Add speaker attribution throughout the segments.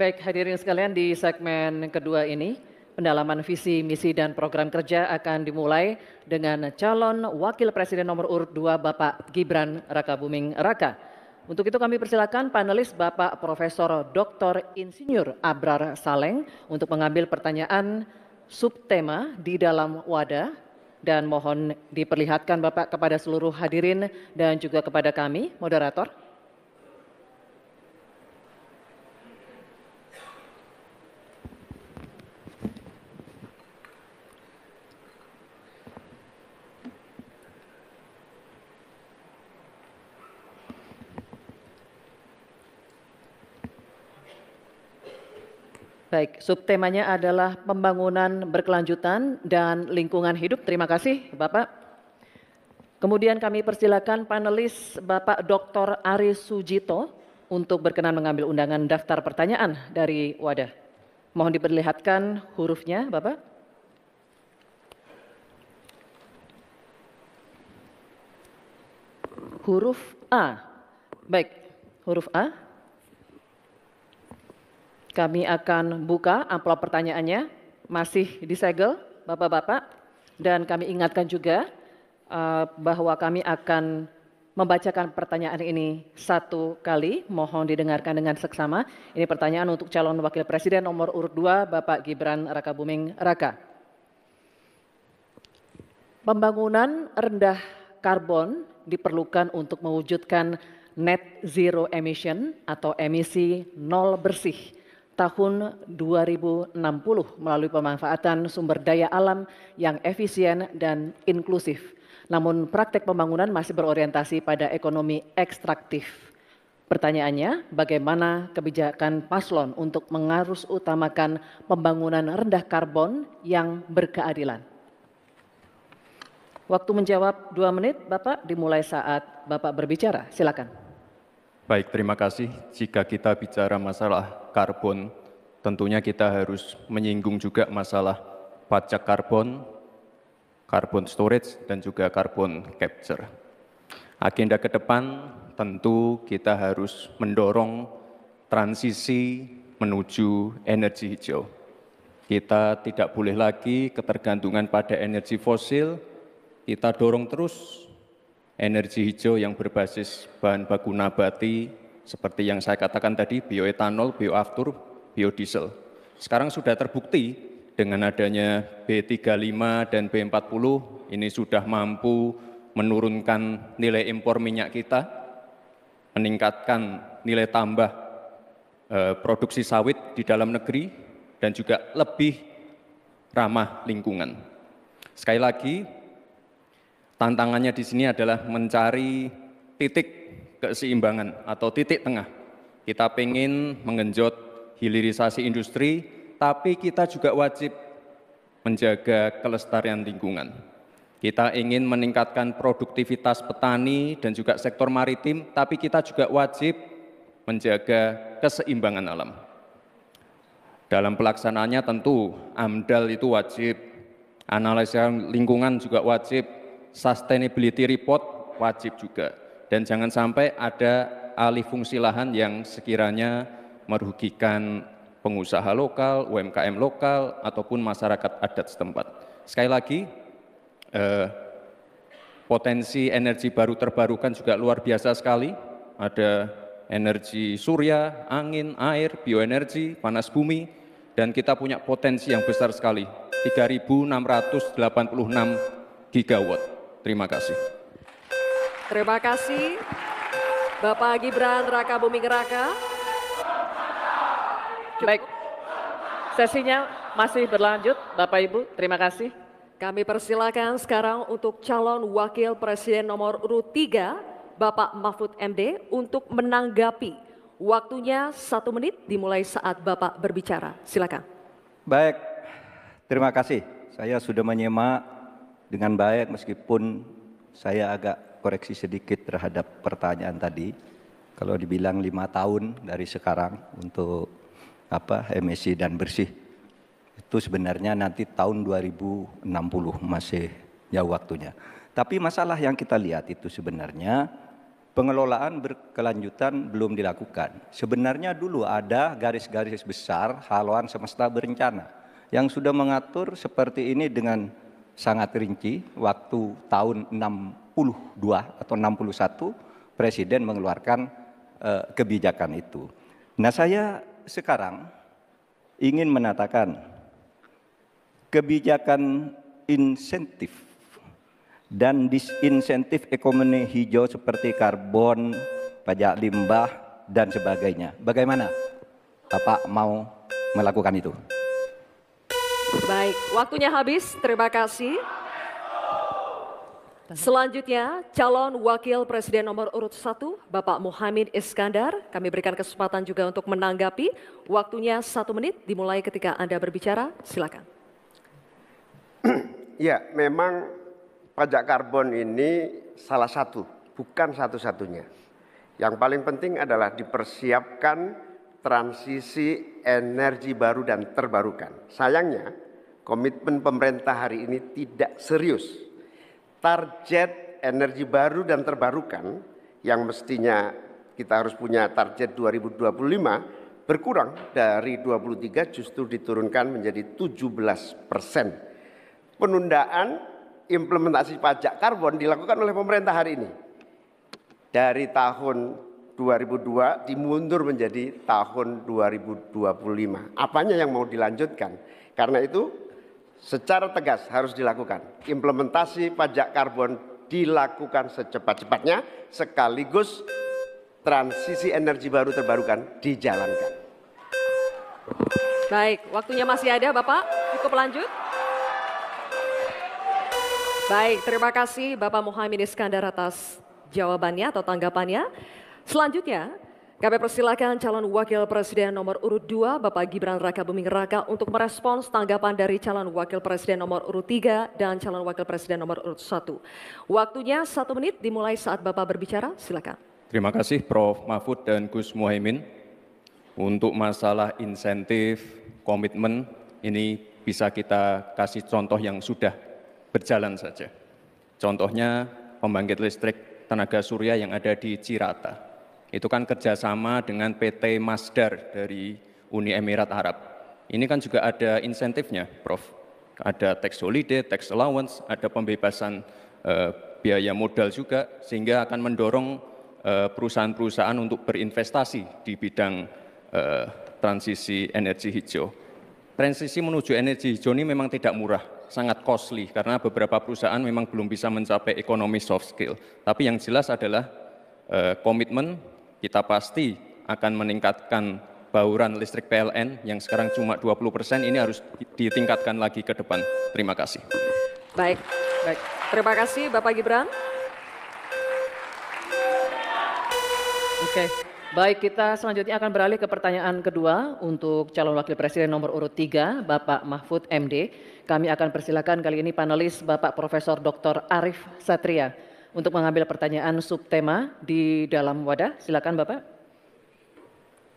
Speaker 1: Baik, hadirin sekalian, di segmen kedua ini, pendalaman visi, misi, dan program kerja akan dimulai dengan calon Wakil Presiden nomor urut 2 Bapak Gibran Rakabuming Raka. Untuk itu kami persilakan panelis Bapak Profesor Dr. Insinyur Abrar Saleng untuk mengambil pertanyaan subtema di dalam wadah, dan mohon diperlihatkan Bapak kepada seluruh hadirin dan juga kepada kami, moderator. Baik, subtemanya adalah pembangunan berkelanjutan dan lingkungan hidup. Terima kasih, Bapak. Kemudian kami persilakan panelis Bapak Dr. Ari Sujito untuk berkenan mengambil undangan daftar pertanyaan dari wadah. Mohon diperlihatkan hurufnya, Bapak. Huruf A. Baik, huruf A. Kami akan buka amplop pertanyaannya, masih disegel Bapak-Bapak, dan kami ingatkan juga bahwa kami akan membacakan pertanyaan ini satu kali, mohon didengarkan dengan seksama. Ini pertanyaan untuk calon Wakil Presiden nomor urut 2 Bapak Gibran Rakabuming Raka. Pembangunan rendah karbon diperlukan untuk mewujudkan net zero emission atau emisi nol bersih tahun 2060 melalui pemanfaatan sumber daya alam yang efisien dan inklusif. Namun praktek pembangunan masih berorientasi pada ekonomi ekstraktif. Pertanyaannya, bagaimana kebijakan paslon untuk mengarus utamakan pembangunan rendah karbon yang berkeadilan? Waktu menjawab 2 menit, Bapak, dimulai saat Bapak berbicara. Silakan.
Speaker 2: Baik, terima kasih. Jika kita bicara masalah karbon, tentunya kita harus menyinggung juga masalah pajak karbon, carbon storage, dan juga carbon capture. Agenda ke depan tentu kita harus mendorong transisi menuju energi hijau. Kita tidak boleh lagi ketergantungan pada energi fosil, kita dorong terus energi hijau yang berbasis bahan baku nabati, seperti yang saya katakan tadi, bioetanol, bioaftur, biodiesel. Sekarang sudah terbukti dengan adanya B35 dan B40, ini sudah mampu menurunkan nilai impor minyak kita, meningkatkan nilai tambah produksi sawit di dalam negeri, dan juga lebih ramah lingkungan. Sekali lagi, tantangannya di sini adalah mencari titik keseimbangan atau titik tengah. Kita ingin menggenjot hilirisasi industri, tapi kita juga wajib menjaga kelestarian lingkungan. Kita ingin meningkatkan produktivitas petani dan juga sektor maritim, tapi kita juga wajib menjaga keseimbangan alam. Dalam pelaksanaannya tentu AMDAL itu wajib, analisa lingkungan juga wajib, sustainability report wajib juga, dan jangan sampai ada alih fungsi lahan yang sekiranya merugikan pengusaha lokal, UMKM lokal, ataupun masyarakat adat setempat. Sekali lagi, potensi energi baru terbarukan juga luar biasa sekali, ada energi surya, angin, air, bioenergi, panas bumi, dan kita punya potensi yang besar sekali, 3.686 gigawatt. Terima kasih.
Speaker 3: Terima kasih, Bapak Gibran Rakabuming Raka.
Speaker 1: Baik, sesinya masih berlanjut, Bapak Ibu. Terima kasih.
Speaker 3: Kami persilakan sekarang untuk calon Wakil Presiden nomor urut 3, Bapak Mahfud MD, untuk menanggapi. Waktunya 1 menit dimulai saat Bapak berbicara. Silakan.
Speaker 4: Baik, terima kasih. Saya sudah menyimak dengan baik meskipun saya agak koreksi sedikit terhadap pertanyaan tadi. Kalau dibilang 5 tahun dari sekarang untuk emisi dan bersih, itu sebenarnya nanti tahun 2060 masih jauh waktunya. Tapi masalah yang kita lihat itu sebenarnya pengelolaan berkelanjutan belum dilakukan. Sebenarnya dulu ada garis-garis besar haluan semesta berencana yang sudah mengatur seperti ini dengan sangat rinci. Waktu tahun 62 atau 61 Presiden mengeluarkan kebijakan itu. Nah, saya sekarang ingin menatakan kebijakan insentif dan disinsentif ekonomi hijau seperti karbon, pajak limbah, dan sebagainya. Bagaimana Bapak mau melakukan itu?
Speaker 3: Baik, waktunya habis. Terima kasih. Selanjutnya, calon wakil presiden nomor urut 1, Bapak Muhaimin Iskandar. Kami berikan kesempatan juga untuk menanggapi. Waktunya 1 menit dimulai ketika Anda berbicara. Silakan.
Speaker 5: Ya, memang pajak karbon ini salah satu, bukan satu-satunya. Yang paling penting adalah dipersiapkan transisi energi baru dan terbarukan. Sayangnya, komitmen pemerintah hari ini tidak serius. Target energi baru dan terbarukan yang mestinya kita harus punya target 2025 berkurang dari 23 justru diturunkan menjadi 17%. Penundaan implementasi pajak karbon dilakukan oleh pemerintah hari ini. Dari tahun 2002 dimundur menjadi tahun 2025. Apanya yang mau dilanjutkan? Karena itu secara tegas harus dilakukan. Implementasi pajak karbon dilakukan secepat-cepatnya sekaligus transisi energi baru terbarukan dijalankan.
Speaker 3: Baik, waktunya masih ada Bapak. Cukup lanjut. Baik, terima kasih Bapak Muhaimin Iskandar atas jawabannya atau tanggapannya. Selanjutnya, kami persilakan calon wakil presiden nomor urut 2, Bapak Gibran Rakabuming Raka untuk merespons tanggapan dari calon wakil presiden nomor urut 3 dan calon wakil presiden nomor urut 1. Waktunya 1 menit dimulai saat Bapak berbicara, silakan.
Speaker 2: Terima kasih Prof. Mahfud dan Gus Muhaimin. Untuk masalah insentif, komitmen, ini bisa kita kasih contoh yang sudah berjalan saja. Contohnya pembangkit listrik tenaga surya yang ada di Cirata. Itu kan kerjasama dengan PT Masdar dari Uni Emirat Arab. Ini kan juga ada insentifnya, Prof. Ada tax holiday, tax allowance, ada pembebasan biaya modal juga, sehingga akan mendorong perusahaan-perusahaan untuk berinvestasi di bidang transisi energi hijau. Transisi menuju energi hijau ini memang tidak murah, sangat costly karena beberapa perusahaan memang belum bisa mencapai ekonomi soft skill. Tapi yang jelas adalah komitmen kita pasti akan meningkatkan bauran listrik PLN yang sekarang cuma 20%, ini harus ditingkatkan lagi ke depan. Terima kasih.
Speaker 3: Baik. Terima kasih Bapak Gibran.
Speaker 1: Oke. Baik, kita selanjutnya akan beralih ke pertanyaan kedua untuk calon wakil presiden nomor urut 3, Bapak Mahfud MD. Kami akan persilakan kali ini panelis Bapak Profesor Dr. Arif Satria untuk mengambil pertanyaan subtema di dalam wadah. Silakan Bapak.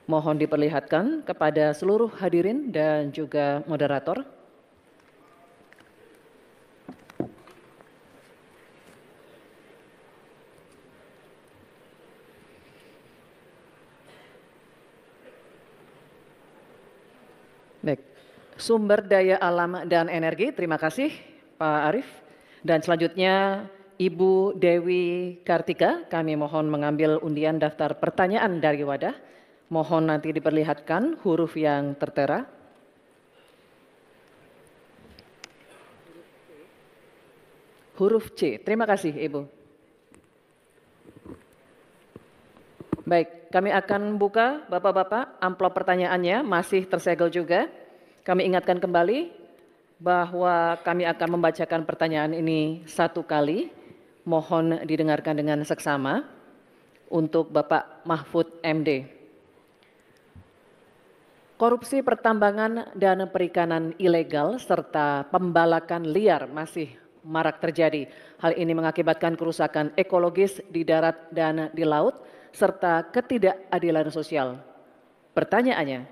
Speaker 1: Mohon diperlihatkan kepada seluruh hadirin dan juga moderator. Baik, sumber daya alam dan energi, terima kasih Pak Arif. Dan selanjutnya Ibu Dewi Kartika, kami mohon mengambil undian daftar pertanyaan dari wadah. Mohon nanti diperlihatkan huruf yang tertera. Huruf C, terima kasih Ibu. Baik, kami akan buka Bapak-Bapak amplop pertanyaannya, masih tersegel juga. Kami ingatkan kembali bahwa kami akan membacakan pertanyaan ini 1 kali. Mohon didengarkan dengan seksama untuk Bapak Mahfud MD. Korupsi pertambangan dan perikanan ilegal serta pembalakan liar masih marak terjadi. Hal ini mengakibatkan kerusakan ekologis di darat dan di laut, serta ketidakadilan sosial. Pertanyaannya,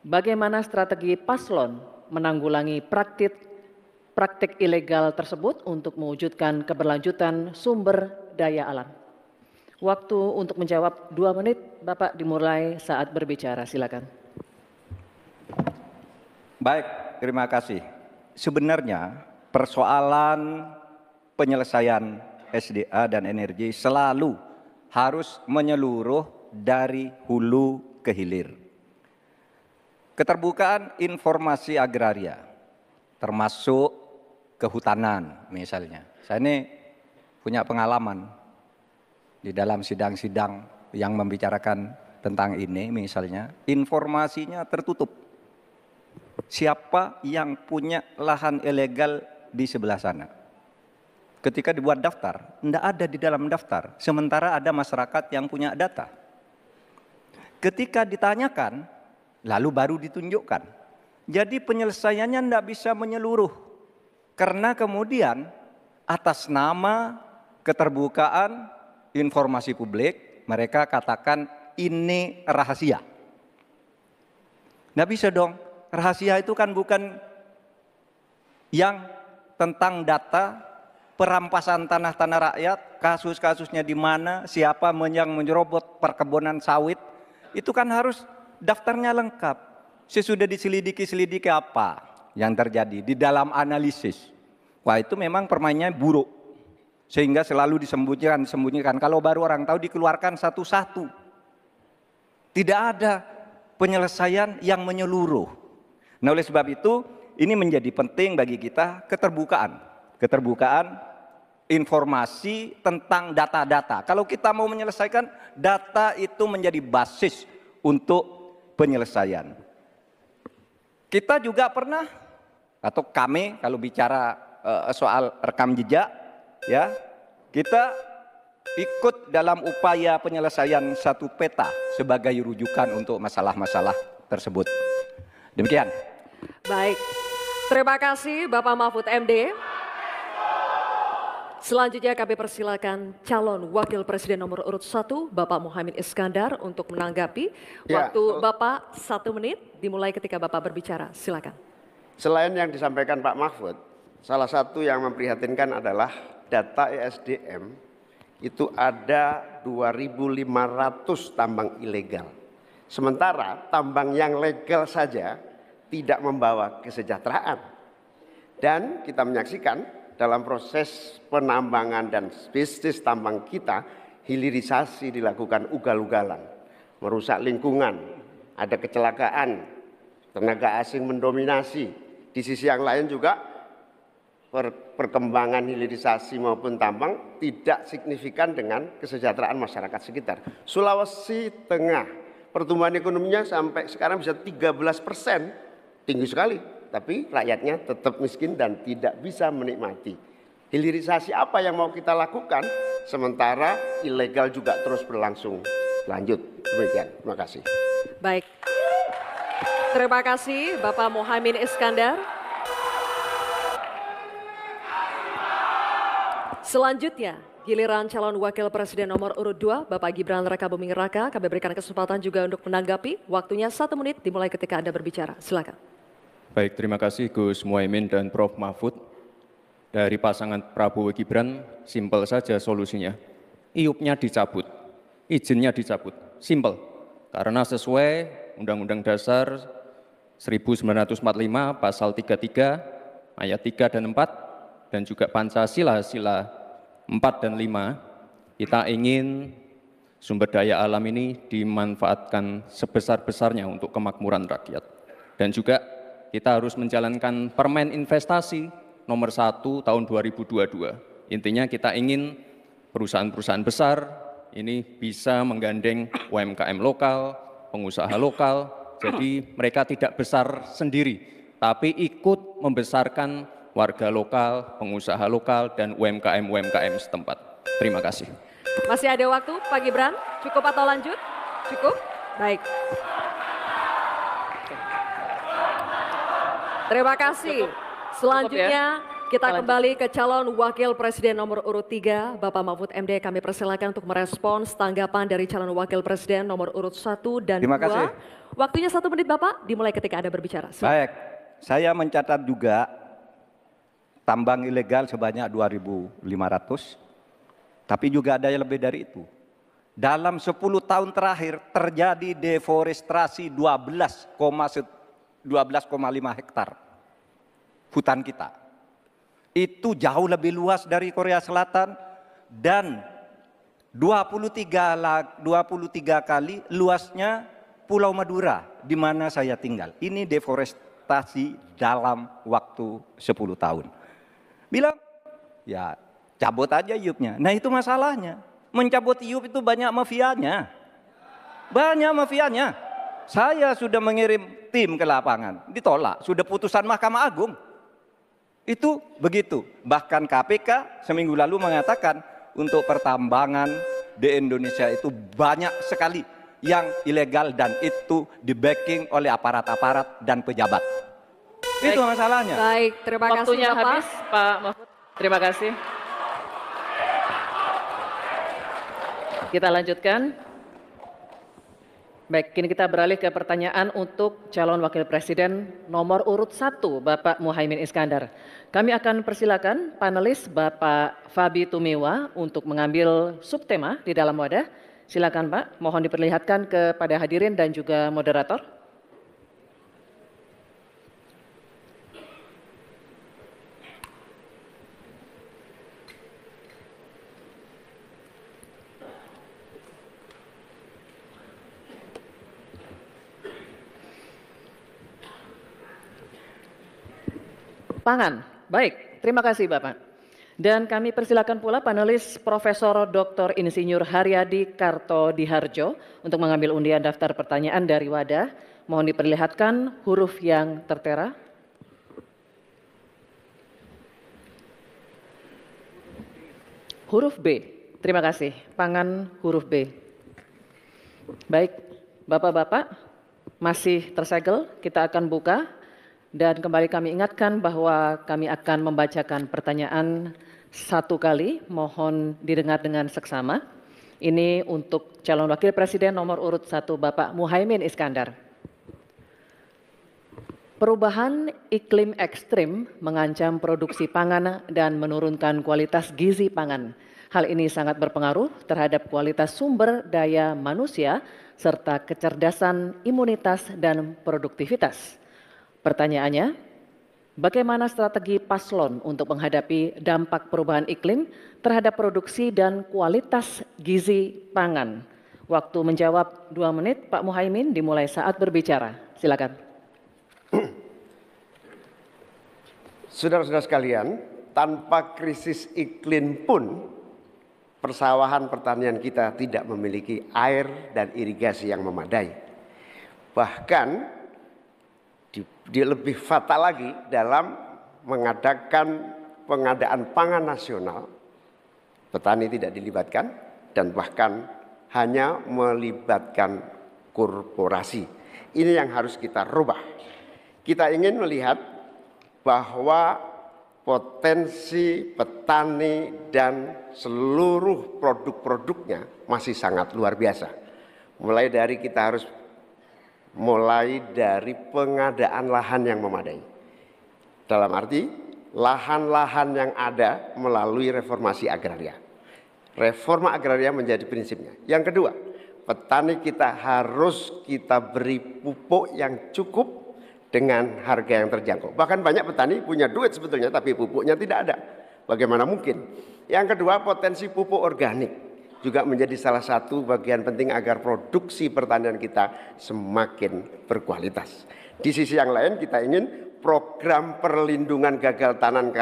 Speaker 1: bagaimana strategi paslon menanggulangi praktik ilegal tersebut untuk mewujudkan keberlanjutan sumber daya alam? Waktu untuk menjawab 2 menit, Bapak dimulai saat berbicara. Silakan.
Speaker 4: Baik, terima kasih. Sebenarnya persoalan penyelesaian SDA dan energi selalu harus menyeluruh dari hulu ke hilir. Keterbukaan informasi agraria, termasuk kehutanan misalnya. Saya ini punya pengalaman di dalam sidang-sidang yang membicarakan tentang ini misalnya, informasinya tertutup. Siapa yang punya lahan ilegal di sebelah sana? Ketika dibuat daftar, tidak ada di dalam daftar, sementara ada masyarakat yang punya data. Ketika ditanyakan, lalu baru ditunjukkan. Jadi penyelesaiannya tidak bisa menyeluruh, karena kemudian atas nama keterbukaan informasi publik, mereka katakan ini rahasia. Nggak bisa dong, rahasia itu kan bukan yang tentang data, perampasan tanah-tanah rakyat, kasus-kasusnya di mana, siapa yang menyerobot perkebunan sawit, itu kan harus daftarnya lengkap. Sesudah diselidiki apa yang terjadi di dalam analisis. Wah, itu memang permainannya buruk. Sehingga selalu disembunyikan. Kalau baru orang tahu dikeluarkan satu-satu. Tidak ada penyelesaian yang menyeluruh. Nah, oleh sebab itu ini menjadi penting bagi kita keterbukaan informasi tentang data-data. Kalau kita mau menyelesaikan, data itu menjadi basis untuk penyelesaian. Kita juga pernah, atau kami kalau bicara soal rekam jejak, ya, kita ikut dalam upaya penyelesaian satu peta sebagai rujukan untuk masalah-masalah tersebut. Demikian.
Speaker 3: Baik, terima kasih Bapak Mahfud MD. Selanjutnya kami persilakan calon Wakil Presiden nomor urut 1, Bapak Muhaimin Iskandar untuk menanggapi. Waktu Bapak 1 menit dimulai ketika Bapak berbicara. Silakan.
Speaker 5: Selain yang disampaikan Pak Mahfud, salah satu yang memprihatinkan adalah data ESDM itu ada 2.500 tambang ilegal. Sementara tambang yang legal saja tidak membawa kesejahteraan. Dan kita menyaksikan dalam proses penambangan dan bisnis tambang kita, hilirisasi dilakukan ugal-ugalan, merusak lingkungan, ada kecelakaan, tenaga asing mendominasi. Di sisi yang lain juga perkembangan hilirisasi maupun tambang tidak signifikan dengan kesejahteraan masyarakat sekitar. Sulawesi Tengah, pertumbuhan ekonominya sampai sekarang bisa 13%, tinggi sekali. Tapi rakyatnya tetap miskin dan tidak bisa menikmati. Hilirisasi apa yang mau kita lakukan, sementara ilegal juga terus berlangsung. Lanjut, demikian. Terima kasih.
Speaker 3: Baik, terima kasih Bapak Muhaimin Iskandar. Selanjutnya, giliran calon Wakil Presiden nomor urut 2, Bapak Gibran Rakabuming Raka. Kami berikan kesempatan juga untuk menanggapi. Waktunya 1 menit dimulai ketika Anda berbicara. Silakan.
Speaker 2: Baik, terima kasih Gus Muhaimin dan Prof. Mahfud. Dari pasangan Prabowo Gibran, simpel saja solusinya. IUP-nya dicabut, izinnya dicabut, simpel. Karena sesuai Undang-Undang Dasar 1945 Pasal 33 Ayat 3 dan 4 dan juga Pancasila Sila 4 dan 5, kita ingin sumber daya alam ini dimanfaatkan sebesar-besarnya untuk kemakmuran rakyat. Dan juga kita harus menjalankan Permen Investasi nomor 1 tahun 2022. Intinya kita ingin perusahaan-perusahaan besar ini bisa menggandeng UMKM lokal, pengusaha lokal, jadi mereka tidak besar sendiri, tapi ikut membesarkan warga lokal, pengusaha lokal, dan UMKM setempat. Terima kasih.
Speaker 3: Masih ada waktu, Pak Gibran? Cukup atau lanjut? Cukup? Baik. Terima kasih. Selanjutnya kita kembali ke calon Wakil Presiden nomor urut 3, Bapak Mahfud MD. Kami persilakan untuk merespons tanggapan dari calon Wakil Presiden nomor urut 1 dan 2.
Speaker 4: Terima kasih.
Speaker 3: Waktunya 1 menit Bapak, dimulai ketika Anda berbicara. Silakan.
Speaker 4: Baik, saya mencatat juga tambang ilegal sebanyak 2.500, tapi juga ada yang lebih dari itu. dalam 10 tahun terakhir terjadi deforestasi 12,5 hektar hutan kita. Itu jauh lebih luas dari Korea Selatan dan 23 kali luasnya Pulau Madura di mana saya tinggal. Ini deforestasi dalam waktu 10 tahun. Bilang, ya cabut aja iupnya. Nah itu masalahnya. Mencabut iup itu banyak mafianya. Banyak mafianya. Saya sudah mengirim tim ke lapangan, ditolak. Sudah putusan Mahkamah Agung. Itu begitu. Bahkan KPK seminggu lalu mengatakan untuk pertambangan di Indonesia itu banyak sekali yang ilegal dan itu di-backing oleh aparat-aparat dan pejabat. Itu masalahnya.
Speaker 3: Baik, terima kasih
Speaker 1: Waktunya
Speaker 3: Bapak.
Speaker 1: habis, Pak Mahfud. Terima kasih. Kita lanjutkan. Baik, kini kita beralih ke pertanyaan untuk calon wakil presiden nomor urut 1, Bapak Muhaimin Iskandar. Kami akan persilakan panelis Bapak Fabi Tumiwa untuk mengambil subtema di dalam wadah. Silakan Pak, mohon diperlihatkan kepada hadirin dan juga moderator. Pangan. Baik, terima kasih Bapak. Dan kami persilakan pula panelis Profesor Dr. Insinyur Haryadi Kartodiharjo untuk mengambil undian daftar pertanyaan dari wadah. Mohon diperlihatkan huruf yang tertera. Huruf B. Terima kasih. Pangan huruf B. Baik, Bapak-bapak masih tersegel, kita akan buka. Dan kembali kami ingatkan bahwa kami akan membacakan pertanyaan satu kali, mohon didengar dengan seksama. Ini untuk calon wakil presiden nomor urut 1 Bapak Muhaimin Iskandar. Perubahan iklim ekstrim mengancam produksi pangan dan menurunkan kualitas gizi pangan. Hal ini sangat berpengaruh terhadap kualitas sumber daya manusia serta kecerdasan, imunitas, dan produktivitas. Pertanyaannya, bagaimana strategi paslon untuk menghadapi dampak perubahan iklim terhadap produksi dan kualitas gizi pangan? Waktu menjawab 2 menit, Pak Muhaimin dimulai saat berbicara. Silakan.
Speaker 5: Saudara-saudara sekalian, tanpa krisis iklim pun persawahan pertanian kita tidak memiliki air dan irigasi yang memadai. Bahkan dia lebih fatal lagi dalam mengadakan pengadaan pangan nasional. Petani tidak dilibatkan dan bahkan hanya melibatkan korporasi. Ini yang harus kita rubah. Kita ingin melihat bahwa potensi petani dan seluruh produk-produknya masih sangat luar biasa. Mulai dari pengadaan lahan yang memadai. Dalam arti lahan-lahan yang ada melalui reformasi agraria. Reforma agraria menjadi prinsipnya. Yang kedua, petani kita harus kita beri pupuk yang cukup dengan harga yang terjangkau. Bahkan banyak petani punya duit sebetulnya tapi pupuknya tidak ada. Bagaimana mungkin? Yang kedua, potensi pupuk organik juga menjadi salah satu bagian penting agar produksi pertanian kita semakin berkualitas. Di sisi yang lain kita ingin program perlindungan gagal tanam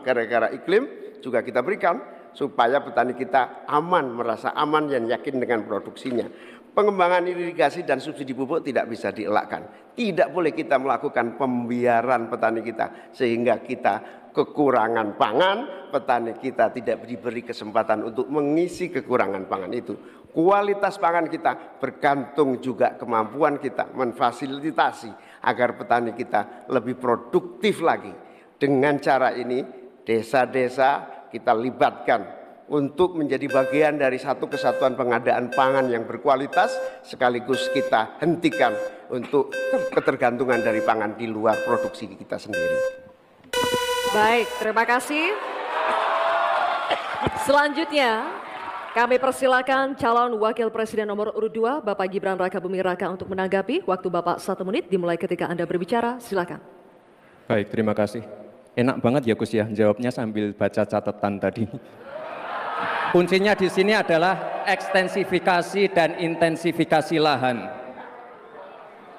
Speaker 5: gara-gara iklim juga kita berikan supaya petani kita aman, merasa aman dan yakin dengan produksinya. Pengembangan irigasi dan subsidi pupuk tidak bisa dielakkan. Tidak boleh kita melakukan pembiaran petani kita sehingga kita kekurangan pangan, petani kita tidak diberi kesempatan untuk mengisi kekurangan pangan itu. Kualitas pangan kita bergantung juga kemampuan kita memfasilitasi agar petani kita lebih produktif lagi. Dengan cara ini, desa-desa kita libatkan untuk menjadi bagian dari satu kesatuan pengadaan pangan yang berkualitas, sekaligus kita hentikan untuk ketergantungan dari pangan di luar produksi kita sendiri.
Speaker 3: Baik, terima kasih. Selanjutnya Kami persilakan calon wakil presiden nomor urut 2, Bapak Gibran Rakabuming Raka untuk menanggapi. Waktu Bapak 1 menit dimulai ketika Anda berbicara, silakan.
Speaker 2: Baik, terima kasih. Enak banget ya Gus ya, jawabnya sambil baca catatan tadi. Kuncinya di sini adalah ekstensifikasi dan intensifikasi lahan.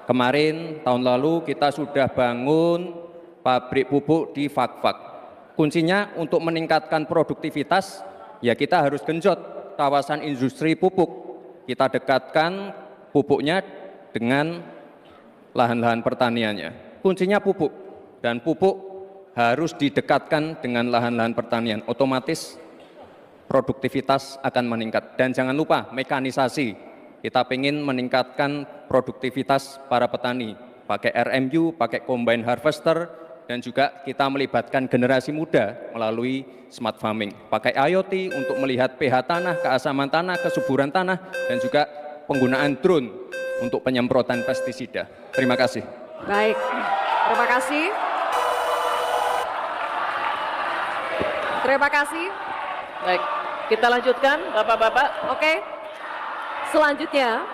Speaker 2: Kemarin, tahun lalu kita sudah bangun pabrik pupuk di Fakfak. Kuncinya untuk meningkatkan produktivitas, ya kita harus genjot kawasan industri pupuk. Kita dekatkan pupuknya dengan lahan-lahan pertaniannya. Kuncinya pupuk, dan pupuk harus didekatkan dengan lahan-lahan pertanian. Otomatis produktivitas akan meningkat. Dan jangan lupa mekanisasi. Kita ingin meningkatkan produktivitas para petani. Pakai RMU, pakai combine harvester, dan juga kita melibatkan generasi muda melalui smart farming. Pakai IoT untuk melihat pH tanah, keasaman tanah, kesuburan tanah, dan juga penggunaan drone untuk penyemprotan pestisida. Terima kasih.
Speaker 3: Baik, terima kasih. Terima kasih.
Speaker 1: Baik, kita lanjutkan Bapak-Bapak.
Speaker 3: Oke, selanjutnya.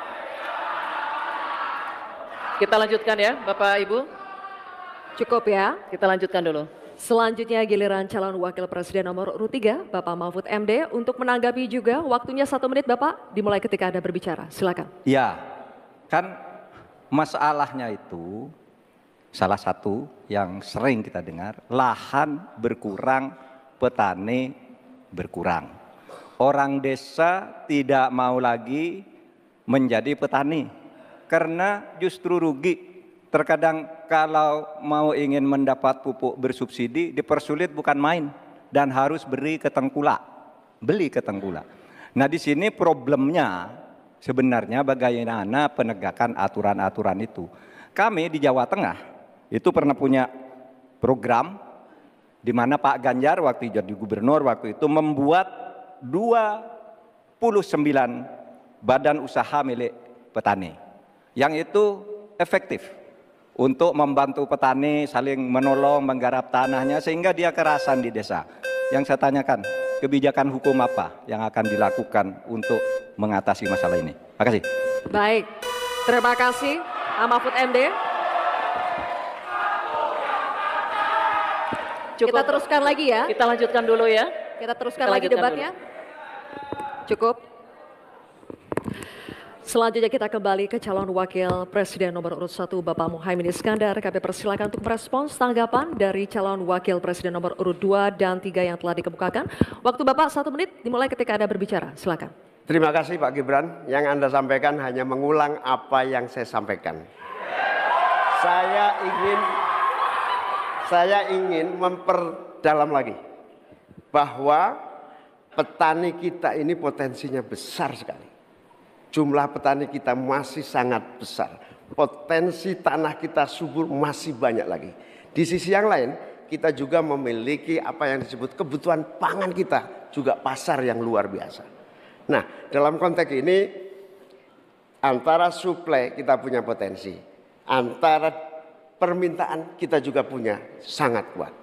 Speaker 1: Kita lanjutkan ya Bapak Ibu.
Speaker 3: Cukup ya.
Speaker 1: Kita lanjutkan dulu.
Speaker 3: Selanjutnya giliran calon wakil presiden nomor urut 3, Bapak Mahfud MD untuk menanggapi juga. Waktunya 1 menit Bapak, dimulai ketika Anda berbicara. Silakan.
Speaker 4: Ya, kan masalahnya itu salah satu yang sering kita dengar, lahan berkurang, petani berkurang. Orang desa tidak mau lagi menjadi petani karena justru rugi. Terkadang kalau mau ingin mendapat pupuk bersubsidi dipersulit bukan main dan harus beli ke tengkulak. Nah di sini problemnya sebenarnya bagaimana penegakan aturan-aturan itu. Kami di Jawa Tengah itu pernah punya program di mana Pak Ganjar waktu jadi gubernur waktu itu membuat 29 badan usaha milik petani yang itu efektif untuk membantu petani saling menolong menggarap tanahnya sehingga dia kerasan di desa. Yang saya tanyakan, kebijakan hukum apa yang akan dilakukan untuk mengatasi masalah ini? Terima kasih.
Speaker 3: Baik, terima kasih Pak Mahfud MD.
Speaker 1: Cukup.
Speaker 3: Kita teruskan lagi ya.
Speaker 1: Kita lanjutkan dulu ya.
Speaker 3: Kita teruskan
Speaker 1: Kita
Speaker 3: lagi
Speaker 1: lanjutkan
Speaker 3: debatnya. Cukup. Selanjutnya kita kembali ke calon wakil presiden nomor urut 1 Bapak Muhaimin Iskandar. Kami persilakan untuk merespons tanggapan dari calon wakil presiden nomor urut 2 dan 3 yang telah dikemukakan. Waktu Bapak 1 menit dimulai ketika Anda berbicara. Silakan.
Speaker 5: Terima kasih Pak Gibran. Yang Anda sampaikan hanya mengulang apa yang saya sampaikan. Saya ingin memperdalam lagi bahwa petani kita ini potensinya besar sekali. Jumlah petani kita masih sangat besar. Potensi tanah kita subur masih banyak lagi. Di sisi yang lain, kita juga memiliki apa yang disebut kebutuhan pangan kita, juga pasar yang luar biasa. Nah, dalam konteks ini, antara suplai kita punya potensi, antara permintaan kita juga punya sangat kuat.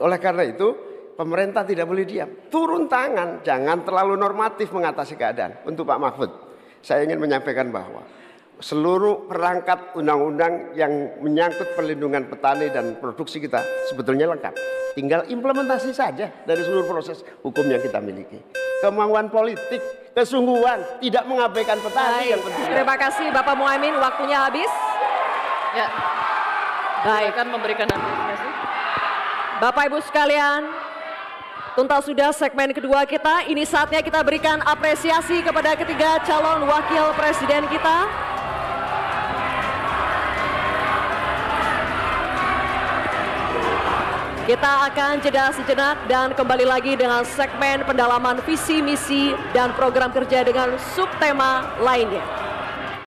Speaker 5: Oleh karena itu, pemerintah tidak boleh diam. Turun tangan, jangan terlalu normatif mengatasi keadaan. Untuk Pak Mahfud, saya ingin menyampaikan bahwa seluruh perangkat undang-undang yang menyangkut perlindungan petani dan produksi kita sebetulnya lengkap. Tinggal implementasi saja dari seluruh proses hukum yang kita miliki. Kemauan politik, kesungguhan, tidak mengabaikan petani yang penting.
Speaker 3: Terima kasih Bapak Muhaimin, waktunya habis.
Speaker 1: Ya.
Speaker 3: Baik.
Speaker 1: Akan memberikan apresiasi.
Speaker 3: Bapak Ibu sekalian, tuntas sudah segmen kedua kita. Ini saatnya kita berikan apresiasi kepada ketiga calon wakil presiden kita. Kita akan jeda sejenak dan kembali lagi dengan segmen pendalaman visi misi dan program kerja dengan subtema lainnya.